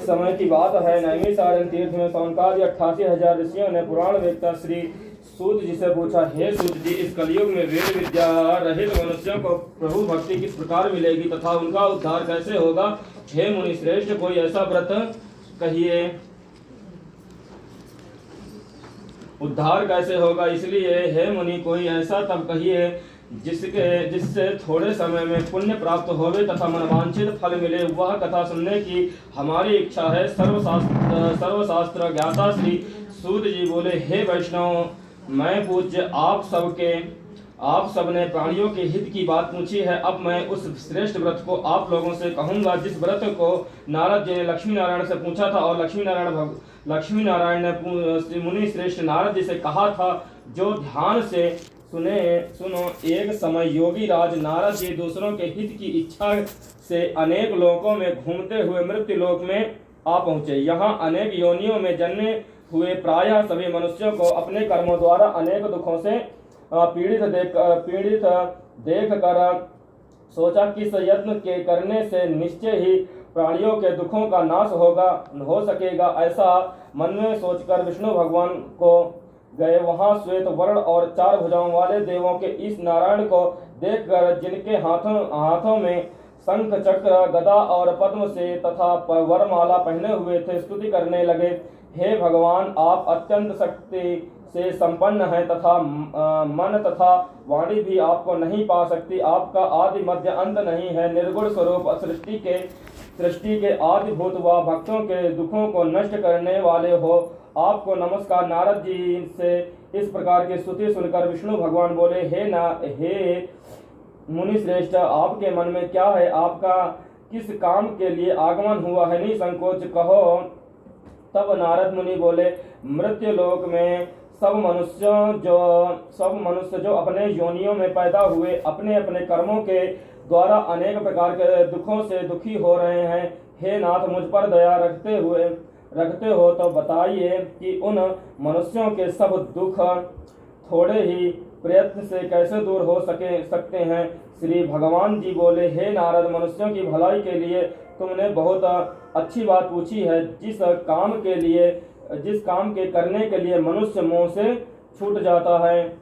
समय की बात है। नैमिषारण्य तीर्थ में सौनकादि 88,000 ऋषियों ने पुराण वेदता श्री सूत जी से पूछा, हे सूत जी, इस कलयुग में वेद विद्या रहित मनुष्यों को प्रभु भक्ति किस प्रकार मिलेगी तथा उनका उद्धार कैसे होगा? हे मुनि श्रेष्ठ, कोई ऐसा व्रत कहिए, उद्धार कैसे होगा? इसलिए हे मुनि, कोई ऐसा तब कहिए जिससे थोड़े समय में पुण्य प्राप्त होवे तथा मनवांछित फल मिले। वह कथा सुनने की हमारी इच्छा है। सर्वशास्त्र ज्ञाता श्री सूत जी बोले, हे वैष्णव, मैं पूज्य आप सबने प्राणियों के हित की बात पूछी है। अब मैं उस श्रेष्ठ व्रत को आप लोगों से कहूंगा जिस व्रत को नारद जी ने लक्ष्मी नारायण से पूछा था और लक्ष्मी नारायण ने मुनि श्रेष्ठ नारद जी से कहा था, जो ध्यान से सुनो। एक समय योगी राज नारद जी दूसरों के हित की इच्छा से अनेक लोकों में घूमते हुए मृत्यु लोक में आ पहुंचे। यहाँ अनेक योनियों में जन्मे हुए प्रायः सभी मनुष्यों को अपने कर्मों द्वारा अनेक दुखों से पीड़ित देख कर सोचा कि इस यत्न के करने से निश्चय ही प्राणियों के दुखों का नाश हो सकेगा। ऐसा मन में सोचकर विष्णु भगवान को गए। वहां श्वेत वर्ण और 4 भुजाओं वाले देवों के इस नारायण को देखकर, जिनके हाथों में शंख चक्र गदा और पद्म से तथा वरमाला पहने हुए थे, स्तुति करने लगे। हे भगवान, आप अत्यंत शक्ति से संपन्न हैं तथा मन तथा वाणी भी आपको नहीं पा सकती। आपका आदि मध्य अंत नहीं है। निर्गुण स्वरूप सृष्टि के आदिभूत व भक्तों के दुखों को नष्ट करने वाले हो। आपको नमस्कार। नारद जी से इस प्रकार की स्तुति सुनकर विष्णु भगवान बोले, हे मुनि श्रेष्ठ, आपके मन में क्या है? आपका किस काम के लिए आगमन हुआ है? निसंकोच कहो। तब नारद मुनि बोले, मृत्यु लोक में सब मनुष्य जो अपने योनियों में पैदा हुए, अपने अपने कर्मों के द्वारा अनेक प्रकार के दुखों से दुखी हो रहे हैं। हे नाथ, मुझ पर दया रखते हो तो बताइए कि उन मनुष्यों के सब दुख थोड़े ही प्रयत्न से कैसे दूर हो सकते हैं? श्री भगवान जी बोले, हे नारद, मनुष्यों की भलाई के लिए तुमने बहुत अच्छी बात पूछी है। जिस काम के करने के लिए मनुष्य मोह से छूट जाता है,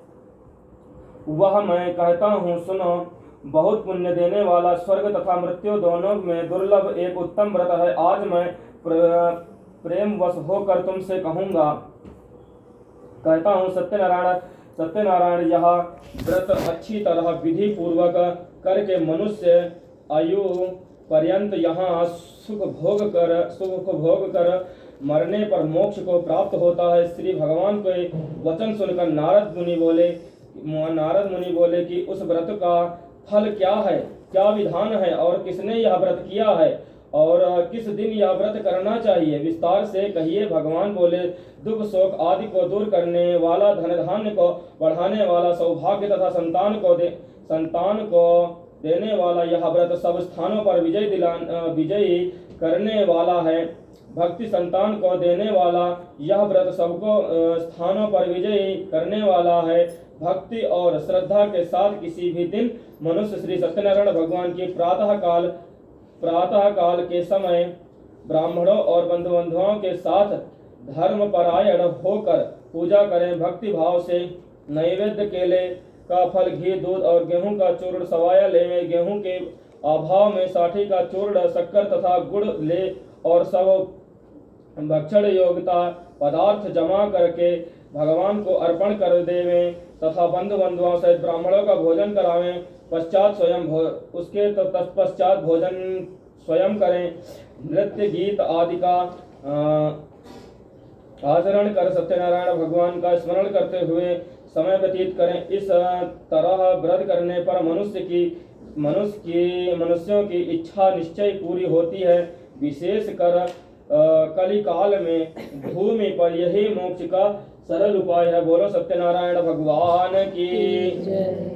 वह मैं कहता हूँ, सुनो। बहुत पुण्य देने वाला, स्वर्ग तथा मृत्यु दोनों में दुर्लभ एक उत्तम व्रत है। आज मैं प्रेम वश होकर तुमसे कहता हूँ, सत्यनारायण, यह व्रत अच्छी तरह विधि पूर्वक करके मनुष्य आयु पर्यंत यहाँ सुख भोग कर मरने पर मोक्ष को प्राप्त होता है। श्री भगवान के वचन सुनकर नारद मुनि बोले कि उस व्रत का फल क्या है, क्या विधान है और किसने यह व्रत किया है और किस दिन यह व्रत करना चाहिए? विस्तार से कहिए। भगवान बोले, दुख शोक आदि को दूर करने वाला, धन धान्य को बढ़ाने वाला, सौभाग्य तथा संतान को देने वाला यह व्रत सब स्थानों पर विजयी करने वाला है। भक्ति संतान को देने वाला यह व्रत सबको स्थानों पर विजयी करने वाला है। भक्ति और श्रद्धा के साथ किसी भी दिन मनुष्य श्री सत्यनारायण भगवान की प्रातः काल के समय ब्राह्मणों और बंधुओं के साथ धर्मपरायण होकर पूजा करें। भक्ति भाव से नैवेद्य केले का फल, घी, दूध और गेहूं का चूर्ण सवाया ले। गेहूं के अभाव में साठी का चूर्ण, शक्कर तथा गुड़ ले और सब भक्षण योग्यता पदार्थ जमा करके भगवान को अर्पण कर देवें तथा बंधुओं सहित ब्राह्मणों का भोजन करावें। उसके तत्पश्चात भोजन स्वयं करें। नृत्य गीत आदि का आचरण कर सत्यनारायण भगवान का स्मरण करते हुए समय व्यतीत करें। इस तरह व्रत करने पर मनुष्यों की इच्छा निश्चय पूरी होती है। विशेष कर कली काल में भूमि पर यही मोक्ष का सरल उपाय है। बोलो सत्यनारायण भगवान की जय।